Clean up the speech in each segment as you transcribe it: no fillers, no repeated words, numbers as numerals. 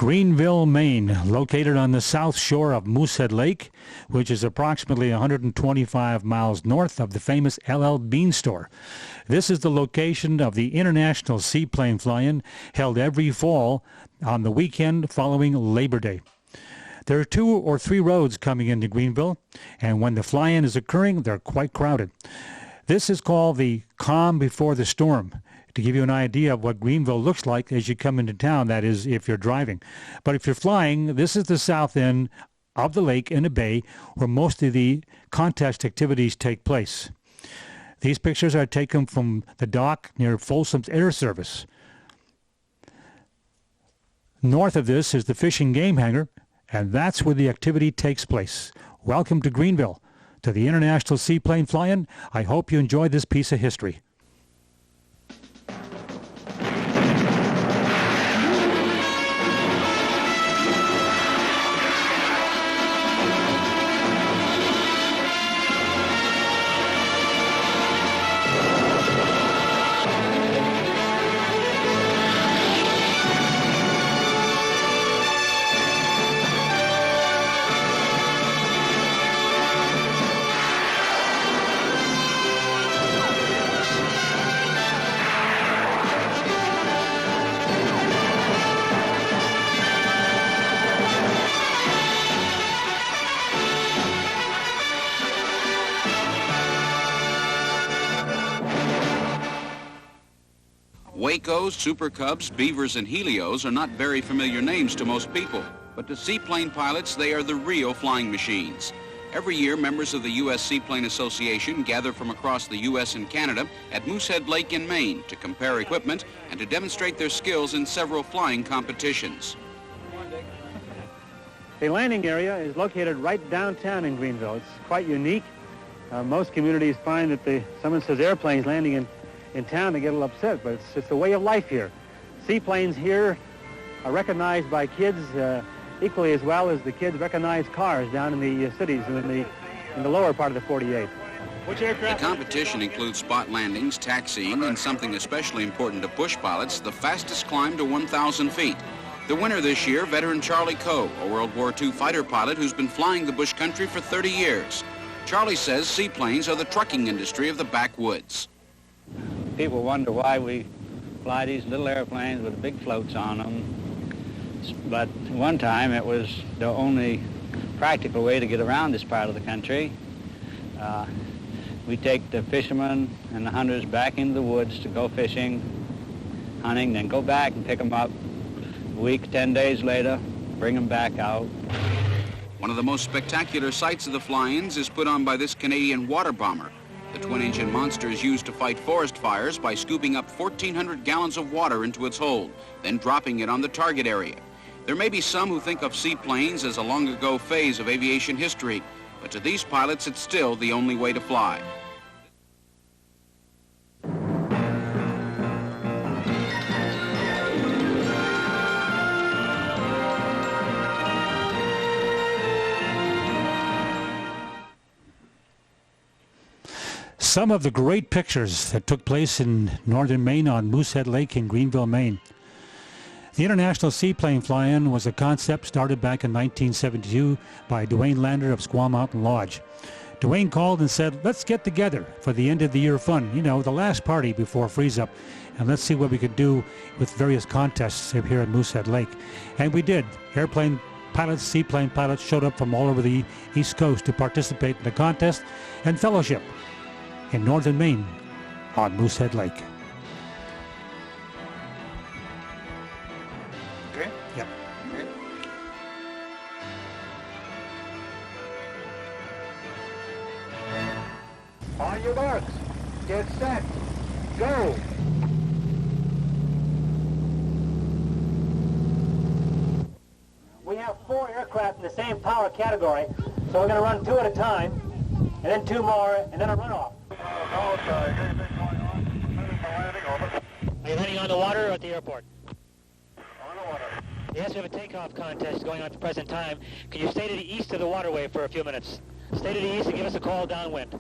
Greenville, Maine, located on the south shore of Moosehead Lake, which is approximately 125 miles north of the famous LL Bean store. This is the location of the International Seaplane Fly-In, held every fall on the weekend following Labor Day. There are 2 or 3 roads coming into Greenville, and when the fly-in is occurring, they're quite crowded. This is called the calm before the storm, to give you an idea of what Greenville looks like as you come into town, that is, if you're driving. But if you're flying, this is the south end of the lake in a bay where most of the contest activities take place. These pictures are taken from the dock near Folsom's Air Service. North of this is the fishing game hangar, and that's where the activity takes place. Welcome to Greenville, to the International Seaplane Fly-In. I hope you enjoyed this piece of history. Wacos, Super Cubs, Beavers, and Helios are not very familiar names to most people, but to seaplane pilots, they are the real flying machines. Every year, members of the U.S. Seaplane Association gather from across the U.S. and Canada at Moosehead Lake in Maine to compare equipment and to demonstrate their skills in several flying competitions. The landing area is located right downtown in Greenville. It's quite unique. Most communities find that someone says airplanes landing in town, they get a little upset, but it's the way of life here. Seaplanes here are recognized by kids equally as well as the kids recognize cars down in the cities and in the lower part of the 48. The competition includes spot landings, taxiing, and something especially important to bush pilots, the fastest climb to 1,000 feet. The winner this year, veteran Charlie Coe, a World War II fighter pilot who's been flying the bush country for 30 years. Charlie says seaplanes are the trucking industry of the backwoods. People wonder why we fly these little airplanes with big floats on them. But one time it was the only practical way to get around this part of the country. We take the fishermen and the hunters back into the woods to go fishing, hunting, then go back and pick them up a week, 10 days later, bring them back out. One of the most spectacular sights of the fly-ins is put on by this Canadian water bomber. The twin-engine monster is used to fight forest fires by scooping up 1,400 gallons of water into its hold, then dropping it on the target area. There may be some who think of seaplanes as a long-ago phase of aviation history, but to these pilots, it's still the only way to fly. Some of the great pictures that took place in northern Maine on Moosehead Lake in Greenville, Maine. The International Seaplane Fly-In was a concept started back in 1972 by Dwayne Lander of Squaw Mountain Lodge. Dwayne called and said, let's get together for the end of the year fun, you know, the last party before freeze-up, and let's see what we could do with various contests here at Moosehead Lake. And we did. Airplane pilots, seaplane pilots showed up from all over the East Coast to participate in the contest and fellowship in northern Maine on Moosehead Lake. Okay? Yep. Okay. On your marks, get set, go! We have 4 aircraft in the same power category, so we're going to run 2 at a time, and then 2 more, and then a runoff. Are you landing on the water or at the airport? On the water. Yes, we have a takeoff contest going on at the present time. Can you stay to the east of the waterway for a few minutes? Stay to the east and give us a call downwind.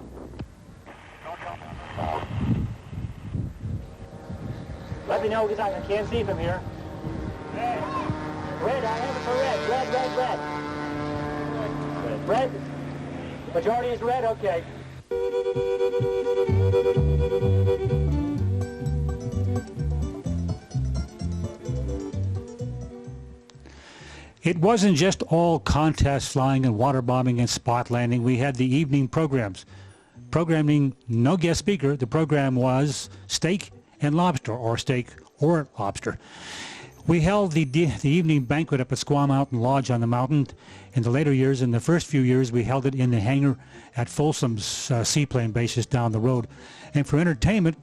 Let me know because I can't see from here. Red eye. have it for red. Red. Red? Majority is red? Okay. It wasn't just all contest flying and water bombing and spot landing. We had the evening programs. Programming, no guest speaker. The program was steak and lobster, or steak or lobster. We held the evening banquet up at Squaw Mountain Lodge on the mountain. In the later years, in the first few years, we held it in the hangar at Folsom's Seaplane base just down the road. And for entertainment,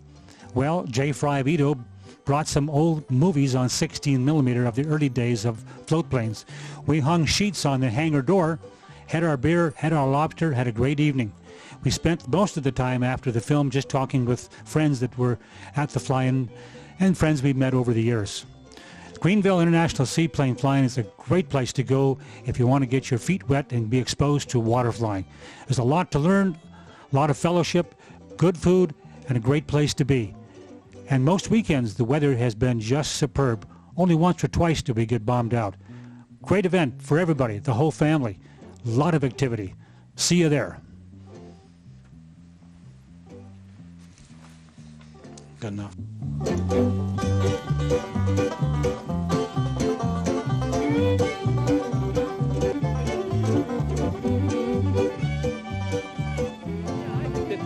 well, J. Fry Vito brought some old movies on 16 millimeter of the early days of float planes. We hung sheets on the hangar door, had our beer, had our lobster, had a great evening. We spent most of the time after the film just talking with friends that were at the fly-in and friends we've met over the years. Greenville International Seaplane Flying is a great place to go if you want to get your feet wet and be exposed to water flying. There's a lot to learn, a lot of fellowship, good food, and a great place to be. And most weekends the weather has been just superb. Only once or twice do we get bombed out. Great event for everybody, the whole family. A lot of activity. See you there. Good enough.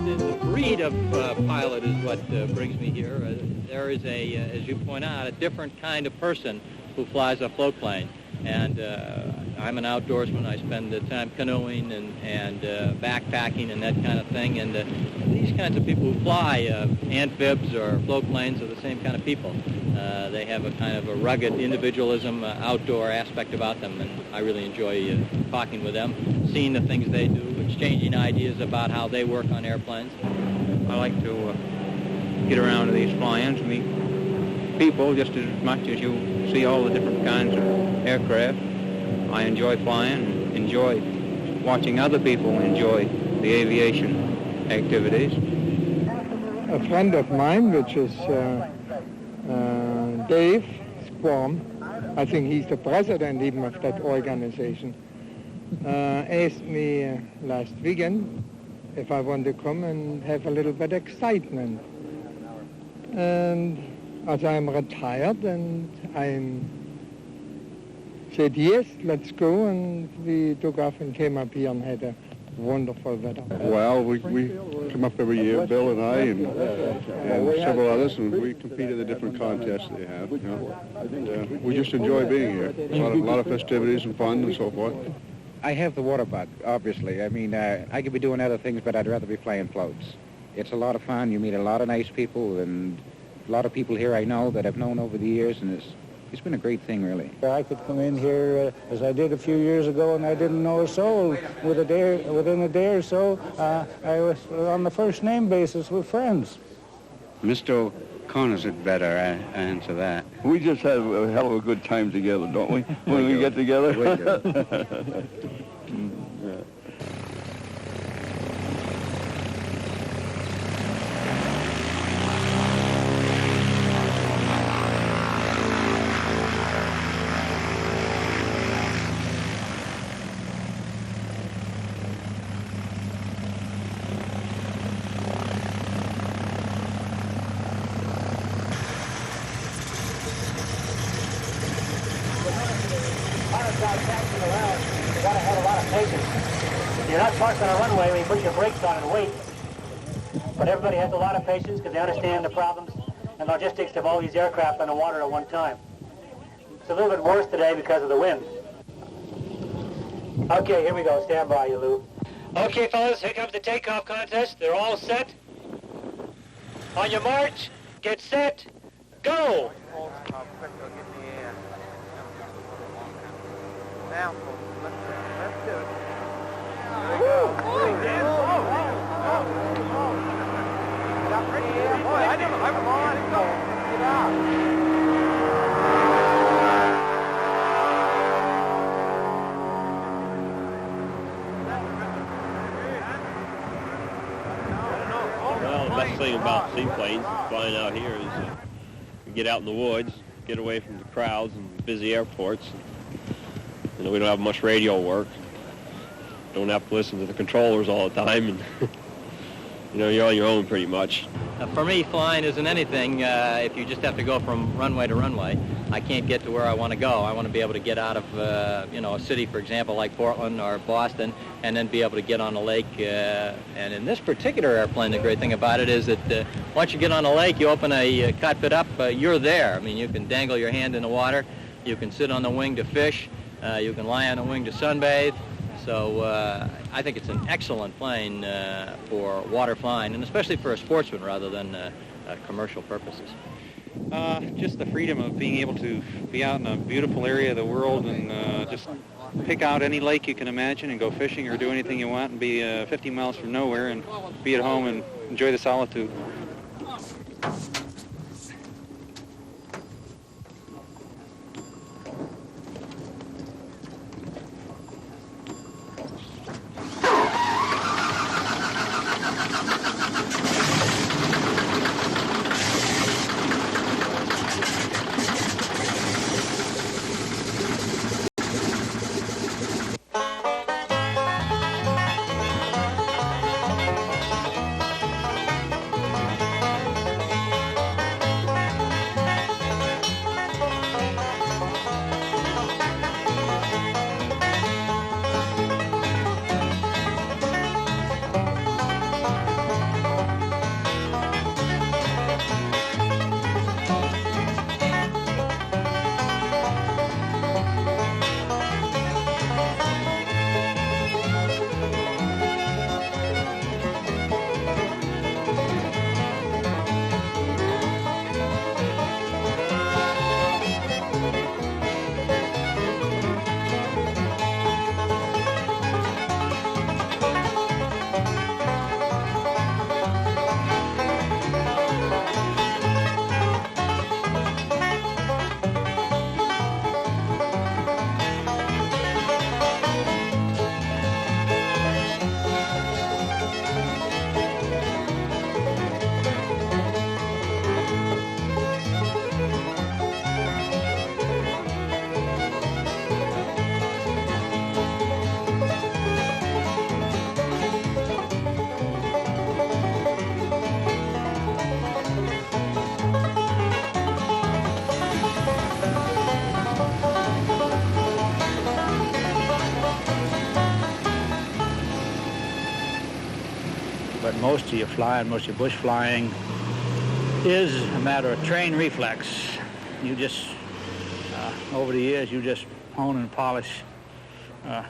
The breed of pilot is what brings me here. There is as you point out, a different kind of person who flies a float plane. And I'm an outdoorsman. I spend time canoeing and backpacking and that kind of thing. And these kinds of people who fly amphibs or float planes are the same kind of people. They have a kind of a rugged individualism, outdoor aspect about them, and I really enjoy talking with them, seeing the things they do, exchanging ideas about how they work on airplanes. I like to get around to these fly-ins and meet people just as much as you see all the different kinds of aircraft. I enjoy flying, enjoy watching other people enjoy the aviation activities. A friend of mine, which is Dave Squam, I think he's the president even of that organization, asked me last weekend if I want to come and have a little bit of excitement. And as I'm retired and I said yes, let's go, and we took off and came up here and had a wonderful weather. Well, we come up every year, Bill and I, and several others, and we compete in the different contests they have. You know. And, we just enjoy being here. A lot of festivities and fun and so forth. I have the water bug, obviously. I mean, I could be doing other things, but I'd rather be flying floats. It's a lot of fun. You meet a lot of nice people, and a lot of people here I know that I've known over the years, and it's been a great thing, really. I could come in here as I did a few years ago, and I didn't know a soul. Within a day or so, I was on the first name basis with friends. Mr. O'Connor's had better answer that. We just have a hell of a good time together, don't we? When we get together. We do. Yeah. You're not parked on a runway when you put your brakes on and wait. But everybody has a lot of patience because they understand the problems and logistics of all these aircraft on the water at one time. It's a little bit worse today because of the wind. Okay, here we go. Stand by, you Lou. Okay, fellas, here comes the takeoff contest. They're all set. On your march, get set, go! Now, let's do it. Well, the best thing about seaplanes flying out here is you get out in the woods, get away from the crowds and busy airports. You know, we don't have much radio work. Don't have to listen to the controllers all the time, and you know, you're on your own pretty much. For me, flying isn't anything if you just have to go from runway to runway. I can't get to where I want to go. I want to be able to get out of, you know, a city, for example, like Portland or Boston, and then be able to get on a lake. And in this particular airplane, the great thing about it is that once you get on a lake, you open a cockpit up, you're there. I mean, you can dangle your hand in the water. You can sit on the wing to fish. You can lie on the wing to sunbathe. So I think it's an excellent plane for water flying, and especially for a sportsman rather than commercial purposes. Just the freedom of being able to be out in a beautiful area of the world and just pick out any lake you can imagine and go fishing or do anything you want and be 50 miles from nowhere and be at home and enjoy the solitude. But most of your flying, most of your bush flying is a matter of train reflex. You just, over the years, you just hone and polish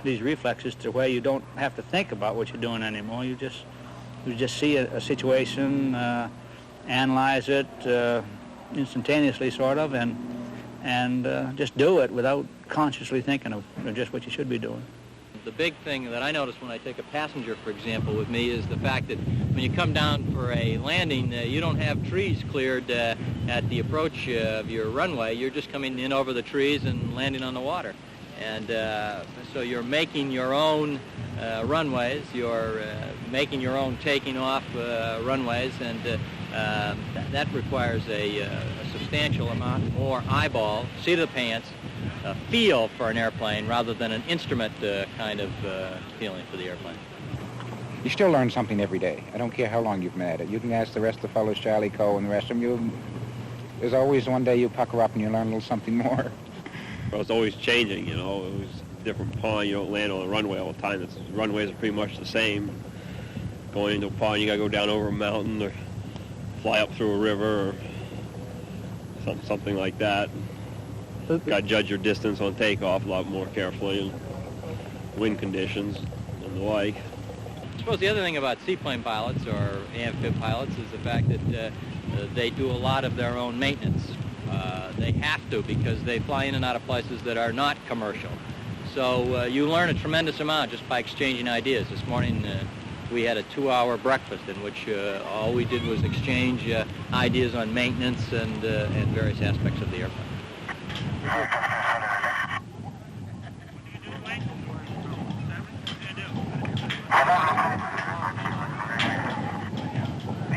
these reflexes to where you don't have to think about what you're doing anymore. You just see a situation, analyze it instantaneously, sort of, and just do it without consciously thinking of just what you should be doing. The big thing that I notice when I take a passenger, for example, with me is the fact that when you come down for a landing, you don't have trees cleared at the approach of your runway. You're just coming in over the trees and landing on the water. And so you're making your own runways, you're making your own taking off runways, and that requires a substantial amount more eyeball, seat of the pants, feel for an airplane rather than an instrument kind of feeling for the airplane. You still learn something every day. I don't care how long you've been at it. You can ask the rest of the fellows, Charlie Coe and the rest of them. There's always one day you pucker up and you learn a little something more. Well, it's always changing, you know. It was a different pond. You don't land on a runway all the time. The runways are pretty much the same. Going into a pond, you got to go down over a mountain or fly up through a river or something like that. Got to judge your distance on takeoff a lot more carefully, and wind conditions and the like. I suppose the other thing about seaplane pilots or amphib pilots is the fact that they do a lot of their own maintenance. They have to, because they fly in and out of places that are not commercial. So you learn a tremendous amount just by exchanging ideas. This morning we had a 2-hour breakfast in which all we did was exchange ideas on maintenance and various aspects of the airplane.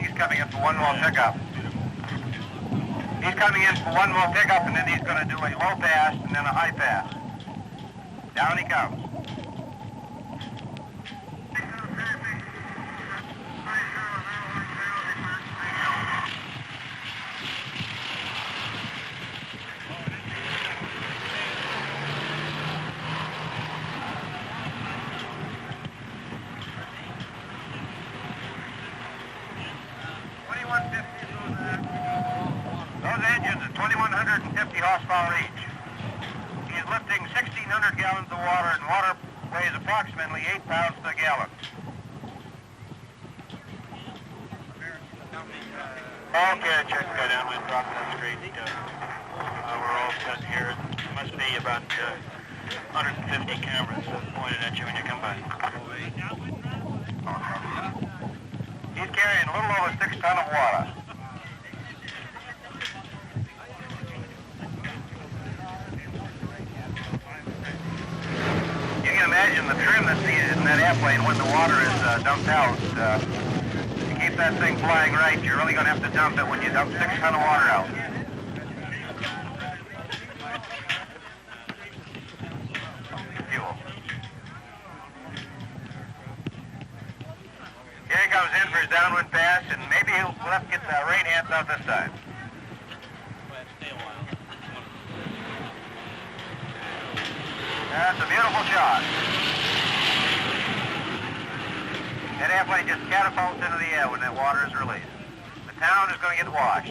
He's coming in for one more pickup. He's coming in for one more pickup, and then he's going to do a low pass and then a high pass. Down he comes. Those engines are 2,150 horsepower each. He's lifting 1,600 gallons of water, and water weighs approximately 8 pounds per gallon. Okay, check that out. We'll drop that straight. We're all set here. It must be about 150 cameras pointed at you when you come by. He's carrying a little over 6 tons of water. You can imagine the trim that's needed in that airplane when the water is dumped out. To keep that thing flying right, you're really going to have to dump it when you dump 6 tons of water out. Fuel. Here he comes in for his downwind pass, and maybe we'll have to get the rain hands out this time. That's a beautiful shot. That airplane just catapults into the air when that water is released. The town is going to get washed.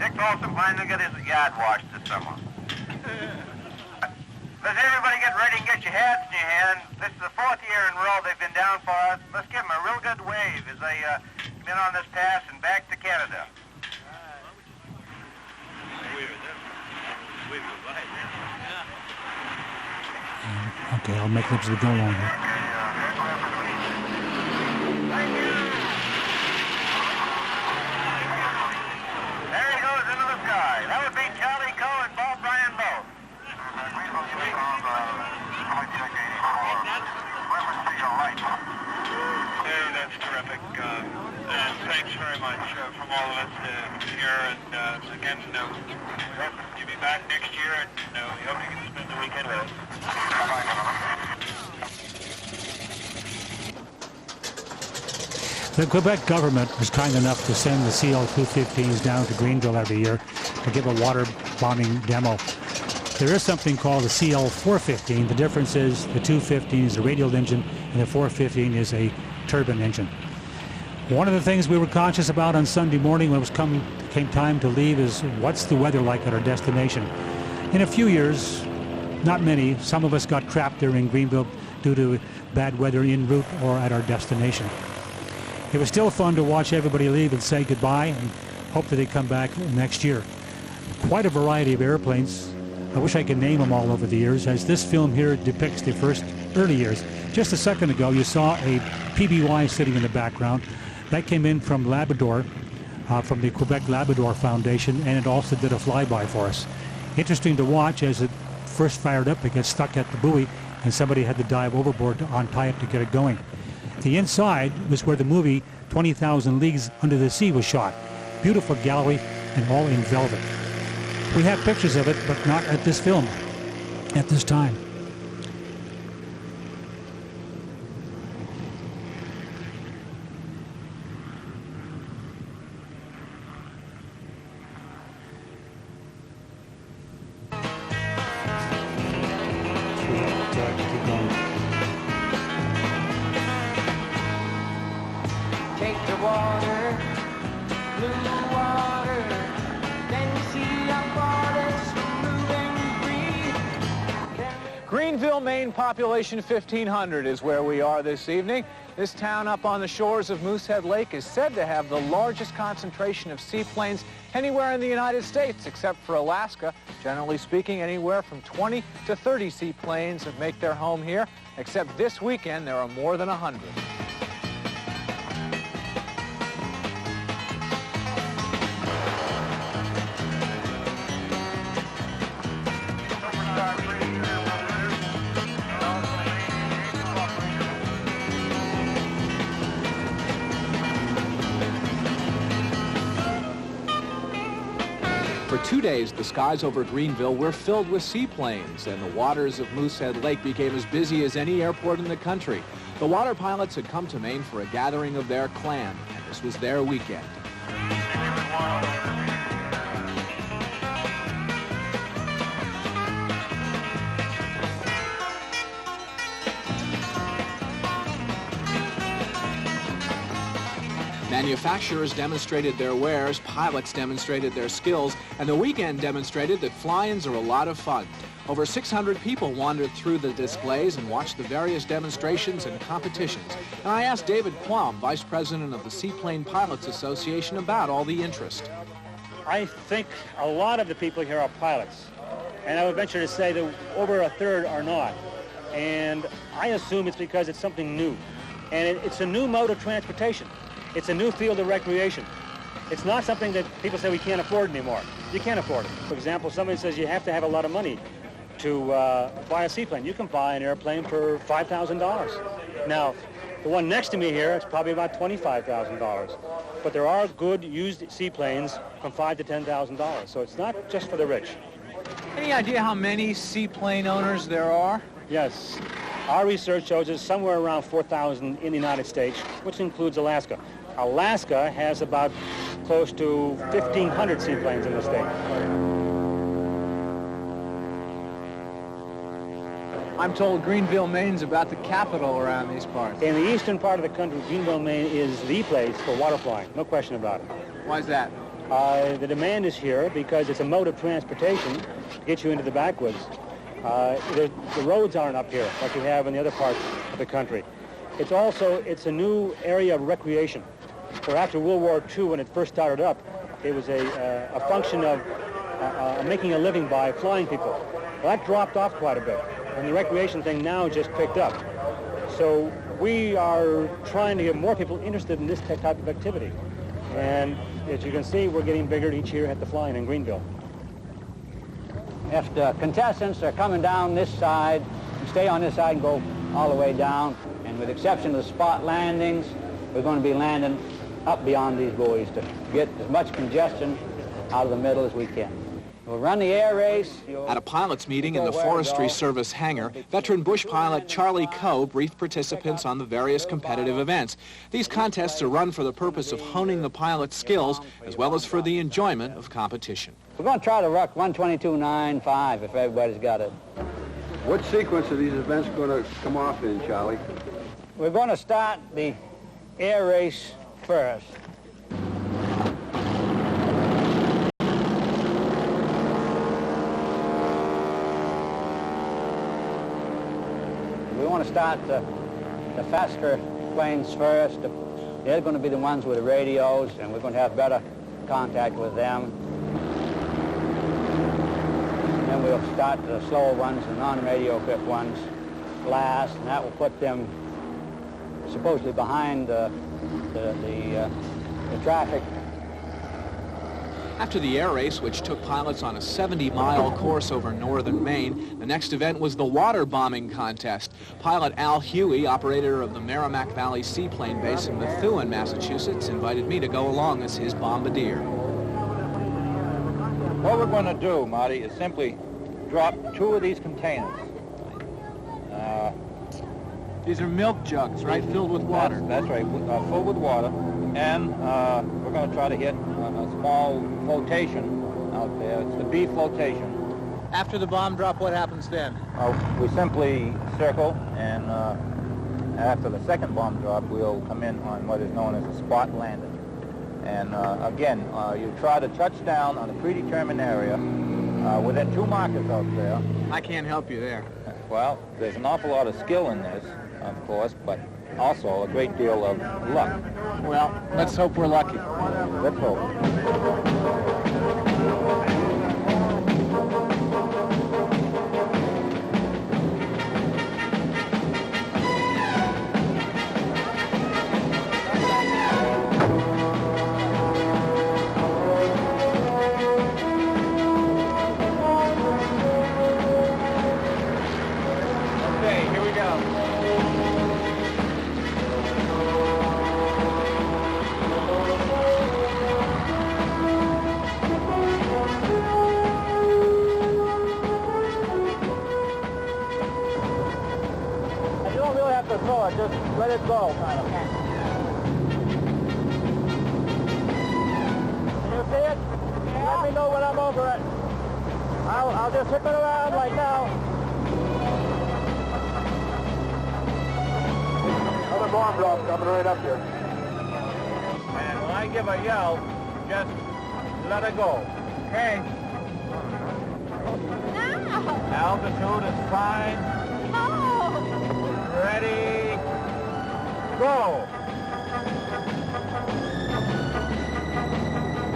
Dick Olson finally got his yard washed this summer. Let's everybody get ready and get your hats in your hand. This is the 4th year in a row they've been down for us. Let's give them a real good wave as they been on this pass and back to Canada. Okay, I'll make lips as we go along here. There he goes into the sky. That would be Charlie Coe and Bob Bryan both. Hey, that's terrific. And thanks very much from all of us here. And again, we hope you'll be back next year, and we hope you can spend the weekend with us. The Quebec government was kind enough to send the CL-215s down to Greenville every year to give a water bombing demo. There is something called the CL-415. The difference is the 215 is a radial engine and the 415 is a turbine engine. One of the things we were conscious about on Sunday morning when it came time to leave is what's the weather like at our destination. In a few years, not many, some of us got trapped there in Greenville due to bad weather en route or at our destination. It was still fun to watch everybody leave and say goodbye and hope that they come back next year. Quite a variety of airplanes. I wish I could name them all over the years, as this film here depicts the first early years. Just a second ago, you saw a PBY sitting in the background. That came in from Labrador, from the Quebec Labrador Foundation, and it also did a flyby for us. Interesting to watch. As it first fired up, it got stuck at the buoy, and somebody had to dive overboard to untie it to get it going. The inside was where the movie 20,000 Leagues Under the Sea was shot. Beautiful gallery and all in velvet. We have pictures of it, but not at this film, at this time. Take the water, blue water, then you see our borders moving green. Greenville, Maine, population 1,500 is where we are this evening. This town up on the shores of Moosehead Lake is said to have the largest concentration of seaplanes anywhere in the United States, except for Alaska. Generally speaking, anywhere from 20 to 30 seaplanes make their home here, except this weekend there are more than 100. For 2 days, the skies over Greenville were filled with seaplanes, and the waters of Moosehead Lake became as busy as any airport in the country. The water pilots had come to Maine for a gathering of their clan, and this was their weekend. Manufacturers demonstrated their wares, pilots demonstrated their skills, and the weekend demonstrated that fly-ins are a lot of fun. Over 600 people wandered through the displays and watched the various demonstrations and competitions. And I asked David Quam, Vice President of the Seaplane Pilots Association, about all the interest. I think a lot of the people here are pilots, and I would venture to say that over a third are not. And I assume it's because it's something new, and it's a new mode of transportation. It's a new field of recreation. It's not something that people say we can't afford anymore. You can't afford it. For example, somebody says you have to have a lot of money to buy a seaplane. You can buy an airplane for $5,000. Now, the one next to me here, it's probably about $25,000. But there are good used seaplanes from $5,000 to $10,000. So it's not just for the rich. Any idea how many seaplane owners there are? Yes. Our research shows us somewhere around 4,000 in the United States, which includes Alaska. Alaska has about close to 1,500 seaplanes in the state. I'm told Greenville, Maine's about the capital around these parts. In the eastern part of the country, Greenville, Maine is the place for water flying, no question about it. Why is that? The demand is here because it's a mode of transportation to get you into the backwoods. The roads aren't up here like you have in the other parts of the country. It's a new area of recreation. Where after World War II, when it first started up, it was a function of making a living by flying people. Well, that dropped off quite a bit, and the recreation thing now just picked up. So we are trying to get more people interested in this type of activity. And as you can see, we're getting bigger each year at the flying in Greenville. If the contestants are coming down this side, stay on this side and go all the way down. And with the exception of the spot landings, we're going to be landing up beyond these buoys to get as much congestion out of the middle as we can. We'll run the air race. At a pilots meeting in the Forestry Service hangar, veteran bush pilot Charlie Coe briefed participants on the various competitive events. These contests are run for the purpose of honing the pilot's skills as well as for the enjoyment of competition. We're going to try to ruck 122.95 if everybody's got it. What sequence are these events going to come off in, Charlie? We're going to start the air race first. We want to start the faster planes first. They're going to be the ones with the radios, and we're going to have better contact with them. Then we'll start the slower ones, the non-radio equipped ones, last, and that will put them supposedly behind the traffic. After the air race, which took pilots on a 70-mile course over northern Maine, the next event was the water bombing contest. Pilot Al Huey, operator of the Merrimack Valley Seaplane Base in Methuen, Massachusetts, invited me to go along as his bombardier. What we're going to do, Marty, is simply drop 2 of these containers. These are milk jugs, right, filled with water? That's right, filled with water. And we're going to try to hit a small flotation out there. It's the B flotation. After the bomb drop, what happens then? We simply circle, and after the second bomb drop, we'll come in on what is known as a spot landing. And again, you try to touch down on a predetermined area within 2 markers out there. I can't help you there. Well, there's an awful lot of skill in this, of course, but also a great deal of luck. Well, let's hope we're lucky. Let's hope. just let it go, kind of. Can you see it? Yeah. Let me know when I'm over it. I'll just hip it around like now. Another bomb drop coming right up here. And when I give a yell, just let it go. Okay? No. Altitude is fine. No. Ready, go.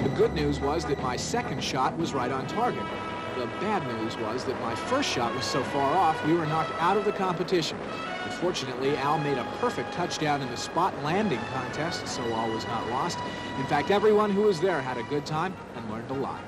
The good news was that my second shot was right on target. The bad news was that my first shot was so far off, we were knocked out of the competition. Unfortunately, Al made a perfect touchdown in the spot landing contest, so all was not lost. In fact, everyone who was there had a good time and learned a lot.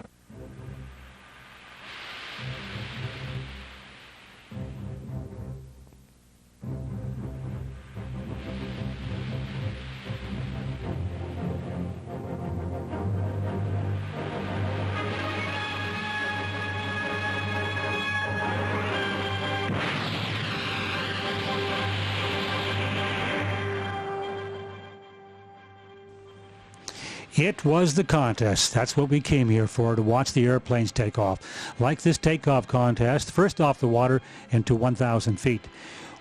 It was the contest. That's what we came here for, to watch the airplanes take off. Like this takeoff contest, first off the water into 1,000 feet.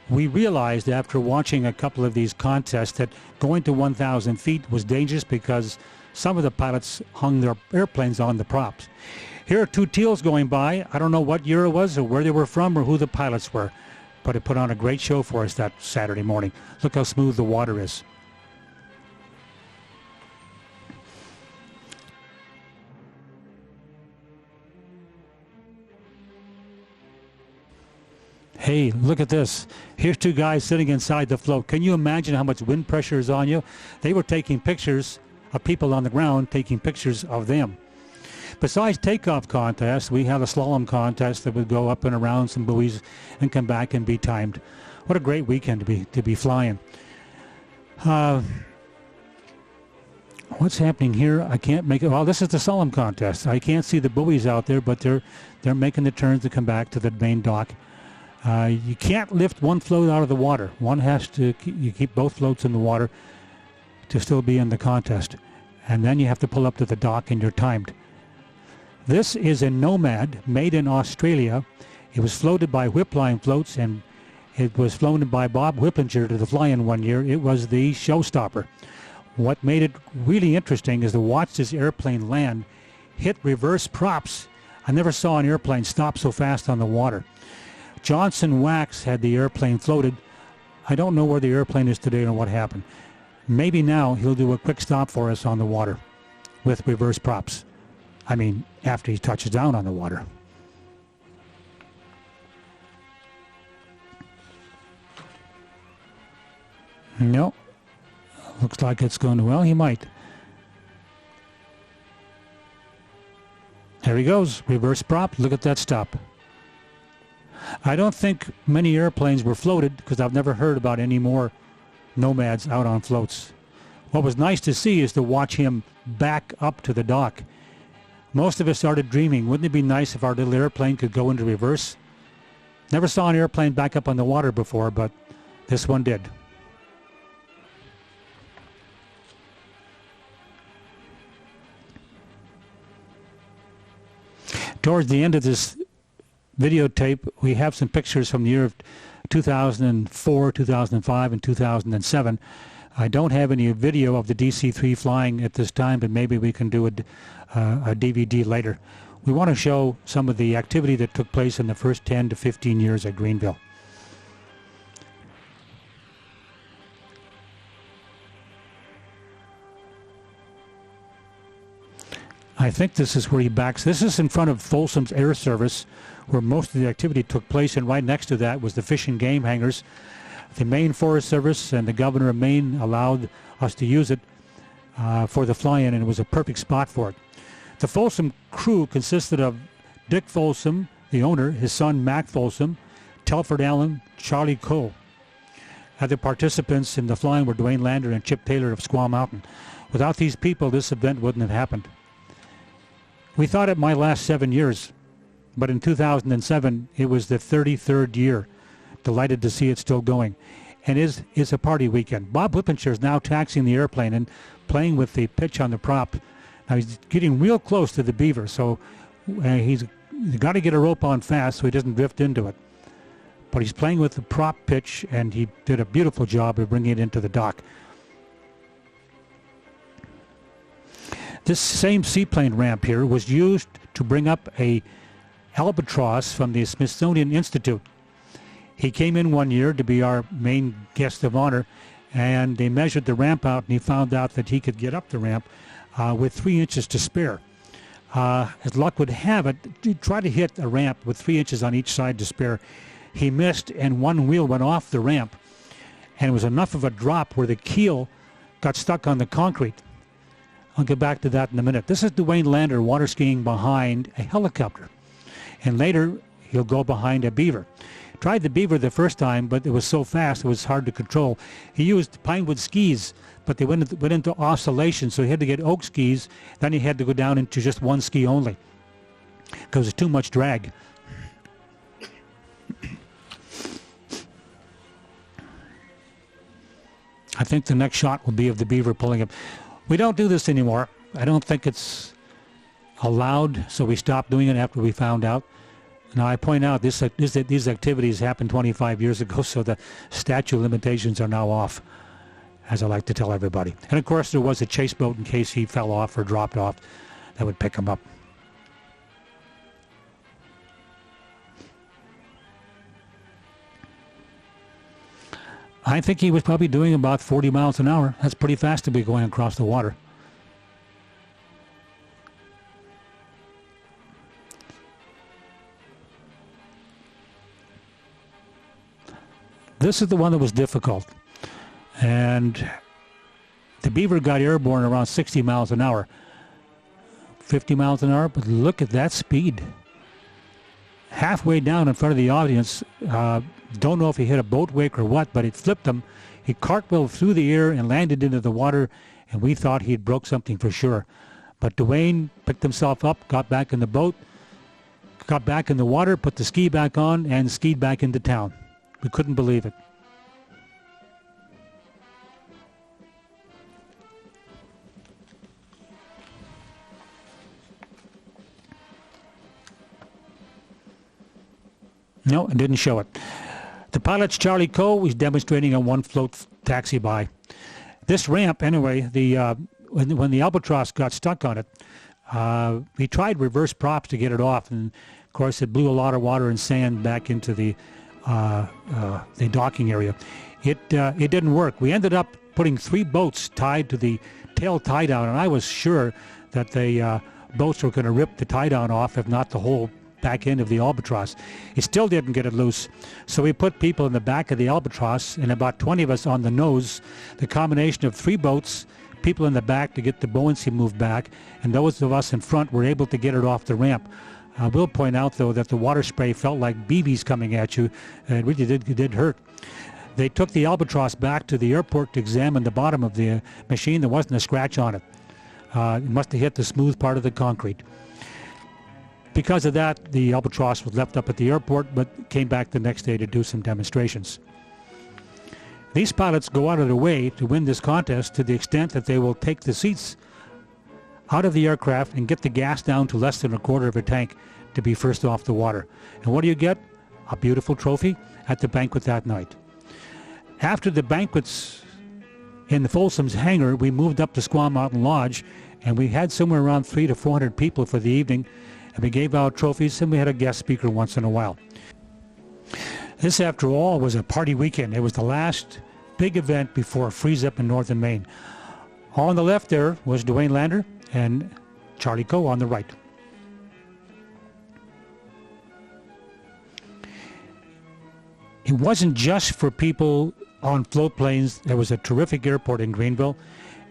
We realized after watching a couple of these contests that going to 1,000 feet was dangerous because some of the pilots hung their airplanes on the props. Here are two teals going by. I don't know what year it was or where they were from or who the pilots were, but it put on a great show for us that Saturday morning. Look how smooth the water is. Hey, look at this. Here's two guys sitting inside the float. Can you imagine how much wind pressure is on you? They were taking pictures of people on the ground, taking pictures of them. Besides takeoff contests, we had a slalom contest that would go up and around some buoys and come back and be timed. What a great weekend to be flying. What's happening here? I can't make it. Well, this is the slalom contest. I can't see the buoys out there, but they're making the turns to come back to the main dock. You can't lift one float out of the water. One has to, you keep both floats in the water to still be in the contest. And then you have to pull up to the dock and you're timed. This is a Nomad made in Australia. It was floated by Whipline Floats and it was flown by Bob Whipplinger to the fly-in one year. It was the showstopper. What made it really interesting is to watch this airplane land, hit reverse props. I never saw an airplane stop so fast on the water. Johnson Wax had the airplane floated. I don't know where the airplane is today or what happened. Maybe now he'll do a quick stop for us on the water with reverse props. I mean, after he touches down on the water. No. Looks like it's going well. He might. There he goes. Reverse prop. Look at that stop. I don't think many airplanes were floated because I've never heard about any more Nomads out on floats. What was nice to see is to watch him back up to the dock. Most of us started dreaming, wouldn't it be nice if our little airplane could go into reverse? Never saw an airplane back up on the water before, but this one did. Towards the end of this videotape, we have some pictures from the year of 2004, 2005, and 2007. I don't have any video of the DC-3 flying at this time, but maybe we can do a DVD later. We want to show some of the activity that took place in the first 10 to 15 years at Greenville. I think this is where he backs. This is in front of Folsom's Air Service, where most of the activity took place, and right next to that was the Fish and Game hangars. The Maine Forest Service and the Governor of Maine allowed us to use it for the fly-in, and it was a perfect spot for it. The Folsom crew consisted of Dick Folsom, the owner, his son Mac Folsom, Telford Allen, Charlie Coe. Other participants in the flying were Dwayne Lander and Chip Taylor of Squaw Mountain. Without these people, this event wouldn't have happened. We thought it might last 7 years, but in 2007, it was the 33rd year. Delighted to see it still going. and is a party weekend. Bob Whippenshire is now taxiing the airplane and playing with the pitch on the prop. Now he's getting real close to the beaver, so he's got to get a rope on fast so he doesn't drift into it. But he's playing with the prop pitch, and he did a beautiful job of bringing it into the dock. This same seaplane ramp here was used to bring up a albatross from the Smithsonian Institute. He came in one year to be our main guest of honor, and they measured the ramp out, and he found out that he could get up the ramp with 3 inches to spare. As luck would have it, he tried to hit a ramp with 3 inches on each side to spare. He missed, and one wheel went off the ramp, and it was enough of a drop where the keel got stuck on the concrete. I'll get back to that in a minute. This is Duane Lander water skiing behind a helicopter, and later he'll go behind a beaver. Tried the beaver the first time, but it was so fast it was hard to control. He used pinewood skis, but they went into oscillation, so he had to get oak skis. Then he had to go down into just one ski only because it was too much drag. I think the next shot will be of the beaver pulling up. We don't do this anymore. I don't think it's allowed, so we stopped doing it after we found out. Now, I point out these activities happened 25 years ago, so the statute of limitations are now off, as I like to tell everybody. And, of course, there was a chase boat in case he fell off or dropped off that would pick him up. I think he was probably doing about 40 miles an hour. That's pretty fast to be going across the water. This is the one that was difficult. And the beaver got airborne around 60 miles an hour. 50 miles an hour, but look at that speed. Halfway down in front of the audience, don't know if he hit a boat wake or what, but it flipped him. He cartwheeled through the air and landed into the water, and we thought he'd broke something for sure. But Duane picked himself up, got back in the boat, got back in the water, put the ski back on, and skied back into town. We couldn't believe it. No, it didn't show it. The pilot's Charlie Coe was demonstrating a one-float taxi by. This ramp, anyway, when the albatross got stuck on it, we tried reverse props to get it off, and of course it blew a lot of water and sand back into the docking area. It didn't work. We ended up putting 3 boats tied to the tail tie-down, and I was sure that the boats were going to rip the tie-down off, if not the whole back end of the albatross. It still didn't get it loose, so we put people in the back of the albatross and about 20 of us on the nose. The combination of 3 boats, people in the back to get the buoyancy moved back, and those of us in front were able to get it off the ramp. I will point out, though, that the water spray felt like BBs coming at you. It really did hurt. They took the albatross back to the airport to examine the bottom of the machine. There wasn't a scratch on it. It must have hit the smooth part of the concrete. Because of that, the albatross was left up at the airport, but came back the next day to do some demonstrations. These pilots go out of their way to win this contest to the extent that they will take the seats out of the aircraft and get the gas down to less than a quarter of a tank to be first off the water. And what do you get? A beautiful trophy at the banquet that night. After the banquets in the Folsom's hangar, we moved up to Squaw Mountain Lodge, and we had somewhere around 300 to 400 people for the evening, and we gave out trophies, and we had a guest speaker once in a while. This, after all, was a party weekend. It was the last big event before freeze up in northern Maine. On the left there was Duane Lander and Charlie Coe on the right. It wasn't just for people on float planes. There was a terrific airport in Greenville,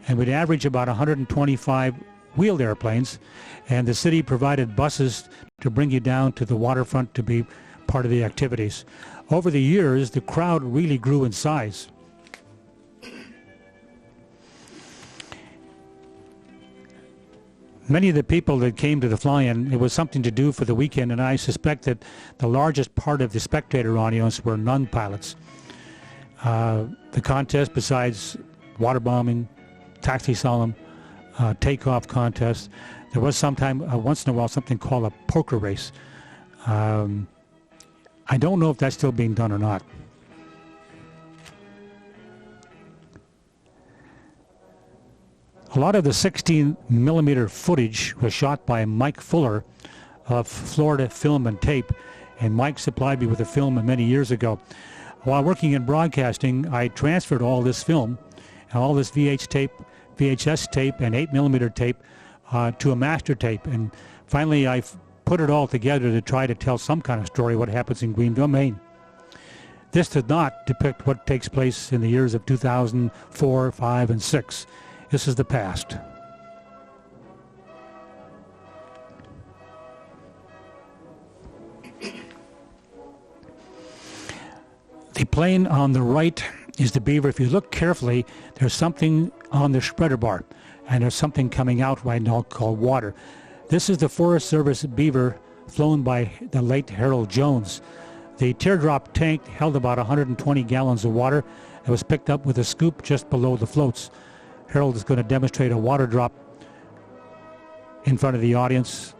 and we'd average about 125 wheeled airplanes, and the city provided buses to bring you down to the waterfront to be part of the activities. Over the years, the crowd really grew in size. Many of the people that came to the fly-in, it was something to do for the weekend, and I suspect that the largest part of the spectator audience were non-pilots. The contest, besides water bombing, taxi slalom, takeoff contest, there was sometime once in a while something called a poker race. I don't know if that's still being done or not. A lot of the 16mm footage was shot by Mike Fuller of Florida Film and Tape, and Mike supplied me with a film many years ago. While working in broadcasting, I transferred all this film and all this VHS tape and 8mm tape to a master tape, and finally I put it all together to try to tell some kind of story what happens in Greenville, Maine. This did not depict what takes place in the years of 2004, 5, and 6. This is the past. The plane on the right is the Beaver. If you look carefully, there's something on the spreader bar, and there's something coming out right now called water. This is the Forest Service Beaver flown by the late Harold Jones. The teardrop tank held about 120 gallons of water. It was picked up with a scoop just below the floats. Harold is going to demonstrate a water drop in front of the audience,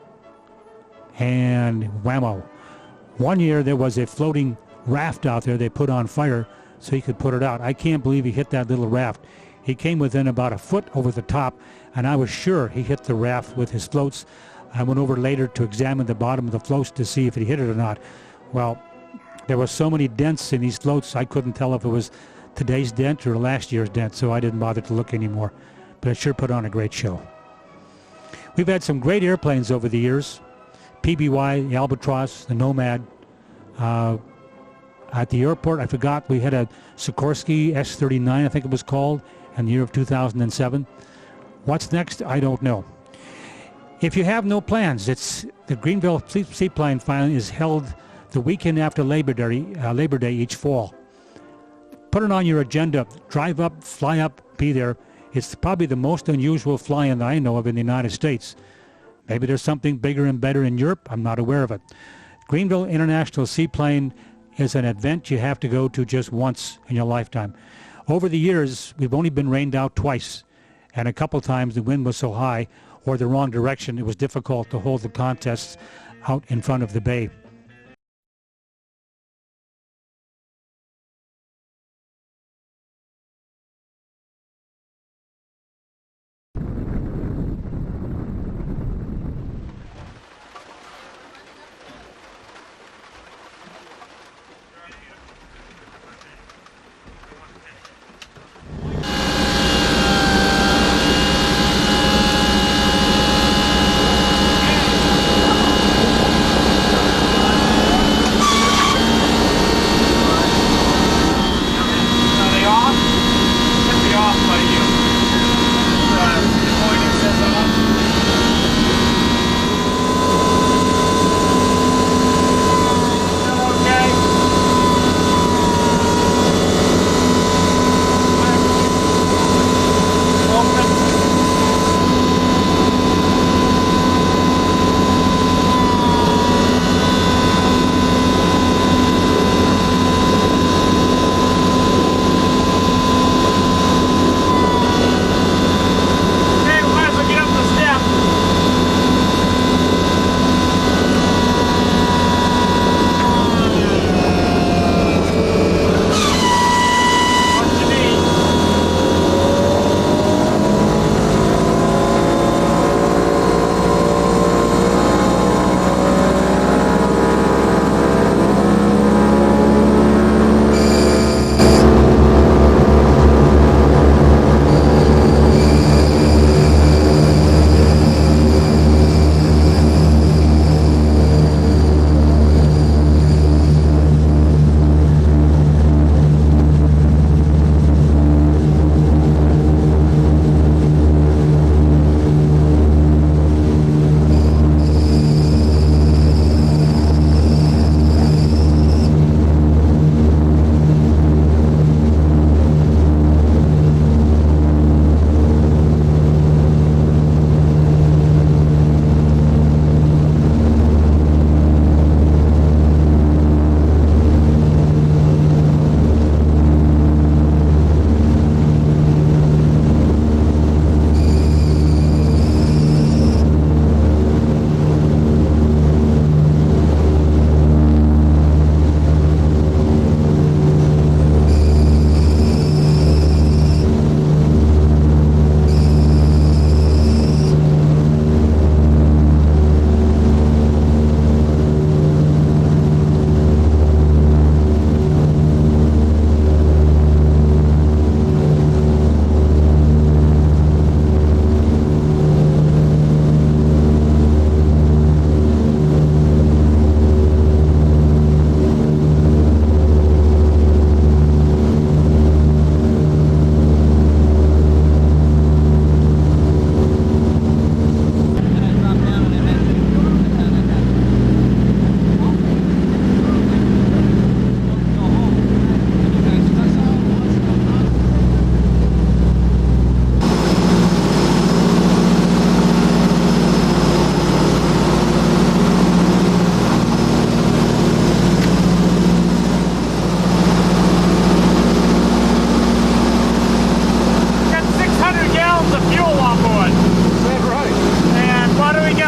and whammo. One year there was a floating raft out there they put on fire so he could put it out. I can't believe he hit that little raft. He came within about a foot over the top, and I was sure he hit the raft with his floats. I went over later to examine the bottom of the floats to see if he hit it or not. Well, there were so many dents in these floats, I couldn't tell if it was today's dent or last year's dent, so I didn't bother to look anymore. But it sure put on a great show. We've had some great airplanes over the years. PBY, the Albatross, the Nomad. At the airport, I forgot, we had a Sikorsky S-39, I think it was called, in the year of 2007. What's next? I don't know. If you have no plans, the Greenville Seaplane filing is held the weekend after Labor Day each fall. Put it on your agenda. Drive up, fly up, be there. It's probably the most unusual fly-in that I know of in the United States. Maybe there's something bigger and better in Europe. I'm not aware of it. Greenville International Seaplane is an event you have to go to just once in your lifetime. Over the years, we've only been rained out twice, and a couple times the wind was so high or the wrong direction it was difficult to hold the contests out in front of the bay.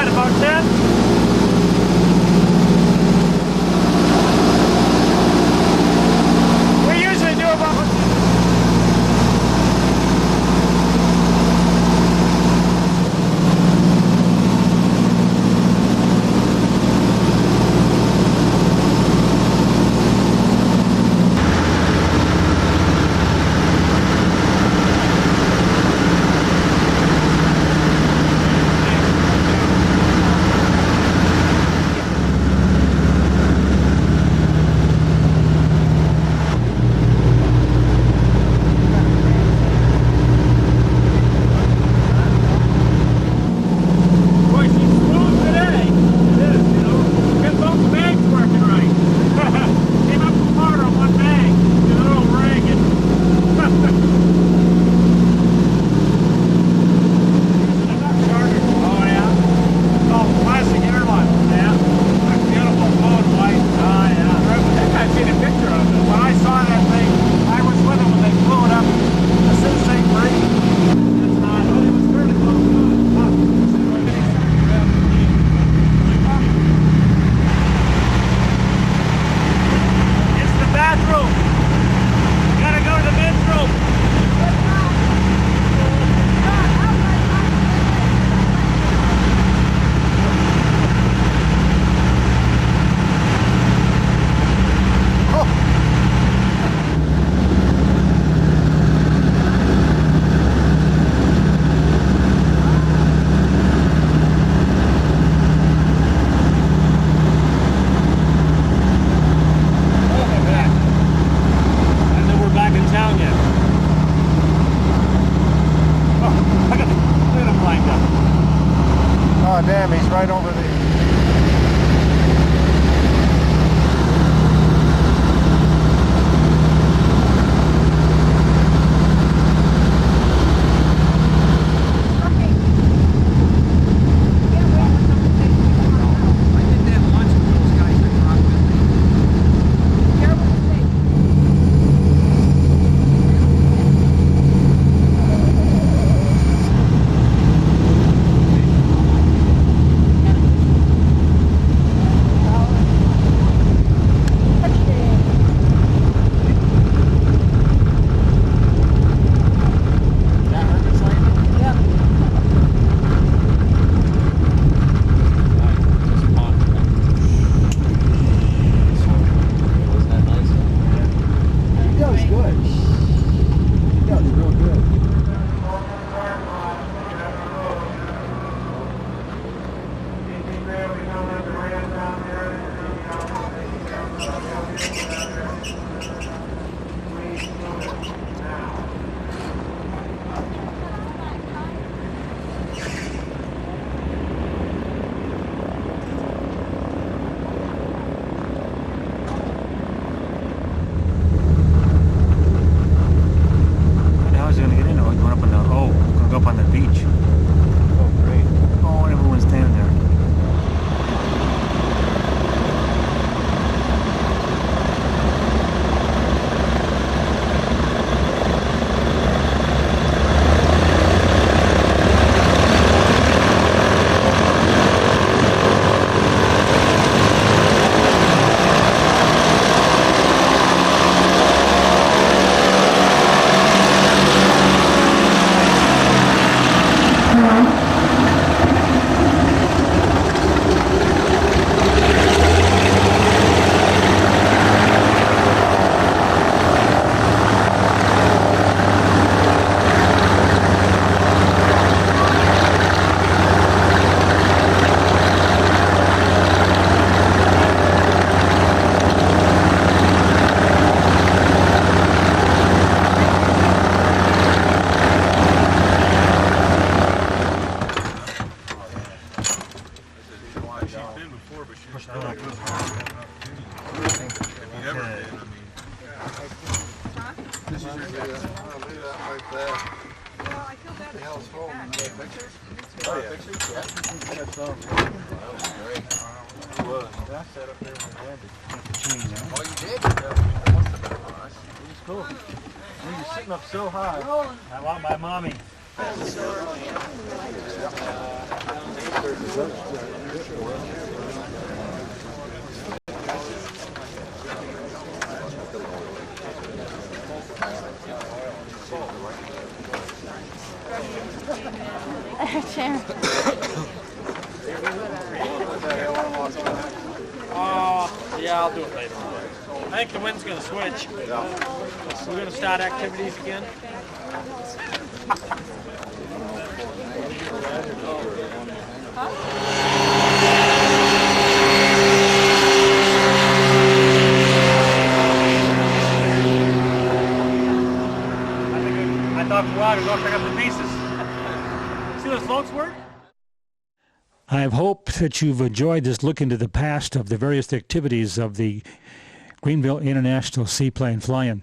10, about 10? We usually do about... Damn, he's right over there. So high. I want my mommy. Yeah, I'll do it later. I think the wind's going to switch. Yeah. We're going to start activities again. I thought for a while I was going to pick up the pieces. See those floats work? I hope that you've enjoyed this look into the past of the various activities of the Greenville International Seaplane Fly-In.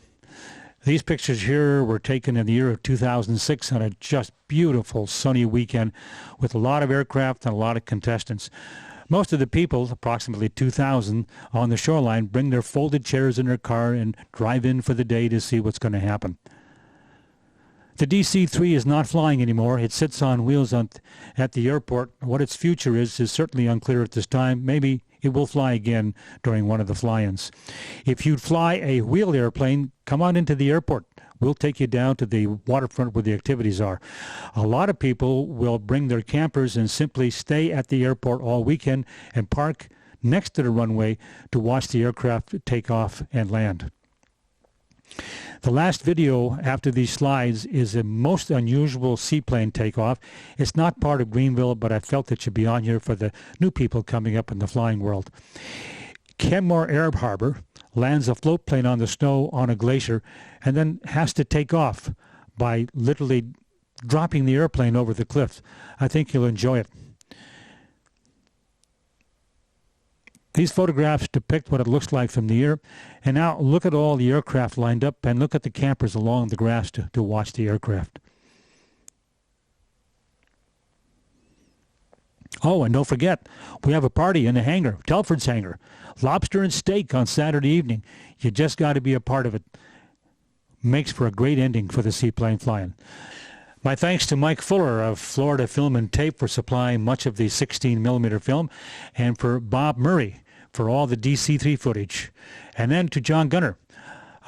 These pictures here were taken in the year of 2006 on a just beautiful sunny weekend with a lot of aircraft and a lot of contestants. Most of the people, approximately 2,000 on the shoreline, bring their folded chairs in their car and drive in for the day to see what's going to happen. The DC-3 is not flying anymore. It sits on wheels at the airport. What its future is certainly unclear at this time. Maybe it will fly again during one of the fly-ins. If you'd fly a wheeled airplane, come on into the airport. We'll take you down to the waterfront where the activities are. A lot of people will bring their campers and simply stay at the airport all weekend and park next to the runway to watch the aircraft take off and land. The last video after these slides is a most unusual seaplane takeoff. It's not part of Greenville, but I felt it should be on here for the new people coming up in the flying world. Kenmore Air Harbor lands a float plane on the snow on a glacier and then has to take off by literally dropping the airplane over the cliff. I think you'll enjoy it. These photographs depict what it looks like from the air. And now look at all the aircraft lined up and look at the campers along the grass to watch the aircraft. Oh, and don't forget, we have a party in the hangar, Telford's hangar. Lobster and steak on Saturday evening. You just got to be a part of it. Makes for a great ending for the Seaplane Fly-In. My thanks to Mike Fuller of Florida Film and Tape for supplying much of the 16mm film, and for Bob Murray for all the DC-3 footage. And then to John Gunner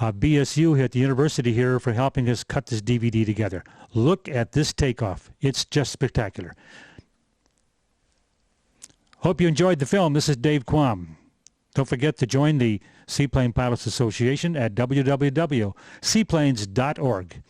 of BSU at the university here for helping us cut this DVD together. Look at this takeoff. It's just spectacular. Hope you enjoyed the film. This is Dave Quam. Don't forget to join the Seaplane Pilots Association at www.seaplanes.org.